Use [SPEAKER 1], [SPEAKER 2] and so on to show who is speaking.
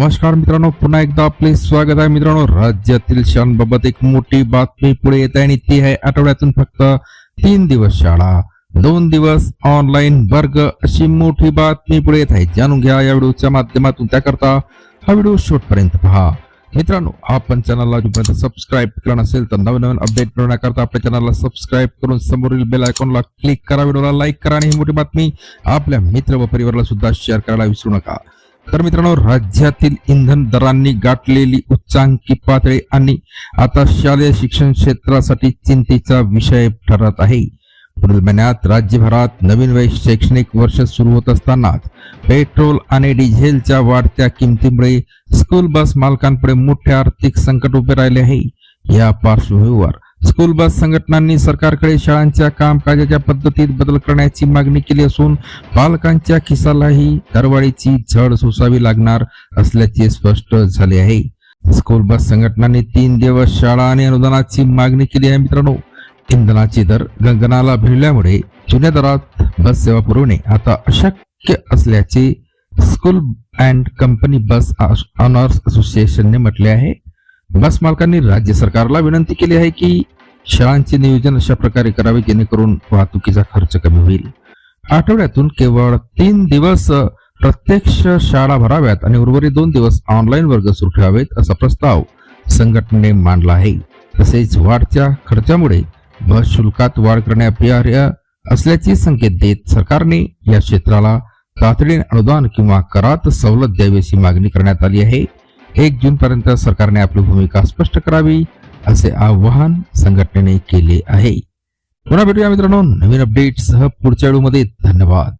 [SPEAKER 1] नमस्कार मित्रांनो, पुन्हा एकदा आपले स्वागत आहे. मित्रांनो, राज्यातील शाळांबाबत एक मोठी बातमी पुढे येत आहे आणि ती आहे आठवड्यातून फक्त 3 दिवस शाळा, 2 दिवस ऑनलाईन वर्ग अशी मोठी बातमी पुढे येत आहे. जाणून घ्या या व्हिडिओच्या माध्यमातून. त्याकरता हा व्हिडिओ शेवटपर्यंत पहा. मित्रांनो, आपण चॅनलला जोपर्यंत सबस्क्राईब केलं नसेल तर नवीन अपडेट मिळवण्याकरता आपल्या चॅनलला सबस्क्राईब करून समोरील बेल आयकॉनला क्लिक करा, व्हिडिओला लाईक करा आणि ही मोठी बातमी आपल्या मित्र व परिवाराला सुद्धा शेअर करायला विसरू नका. तर मित्रांनो, राज्यातील इंधन दरांनी गाठलेली उच्चांकी पातळी आणि आता शालेय शिक्षण क्षेत्रासाठी चिंतेचा विषय ठरत आहे. पुढील महिन्यात राज्यभरात नवीन शैक्षणिक वर्ष सुरू होत असतानाच पेट्रोल आणि डिझेलच्या वाढत्या किमतीमुळे स्कूल बस मालकांपुढे मोठे आर्थिक संकट उभे राहिले आहे. या पार्श्वभूमीवर स्कूल बस संघटनांनी सरकारकडे शाळांच्या कामकाजाच्या पद्धतीत बदल करण्याची मागणी केली असून पालकांच्या खिसालाही दरवाढीची झड सोसावी लागणार असल्याचे स्पष्ट झाले आहे. स्कूल बस संघटनांनी 3 दिवस शाळा आणि अनुदानाची मागणी केली आहे. मित्रांनो, इंधनाचे दर गगनाला भिडल्यामुळे जुन्या दरात बस सेवा पुरवणे आता अशक्य असल्याचे school and company bus honours असोसिएशनने म्हटले आहे. बस मालकांनी राज्य सरकारला विनंती केली आहे की शाळांचे नियोजन अशा प्रकारे करावे जेणेकरून वाहतुकीचा खर्च कमी होईल. आठवड्यातून केवळ 3 दिवस प्रत्यक्ष शाळा भराव्यात आणि उर्वरित 2 दिवस ऑनलाईन वर्ग सुरू ठेवावेत असा प्रस्ताव संघटनेने मांडला आहे. तसेच वाढत्या खर्चामुळे बस शुल्कात वाढ करण्यात असल्याचे संकेत देत सरकारने या क्षेत्राला तातडीने अनुदान किंवा करात सवलत द्यावी अशी मागणी करण्यात आली आहे. 1 जून पर्यंत सरकारने आपली भूमिका स्पष्ट करावी असे आवाहन संघटनेने केले आहे. पुन्हा भेटूया मित्रांनो नवीन अपडेटसह पुढच्या व्हिडिओमध्ये. धन्यवाद.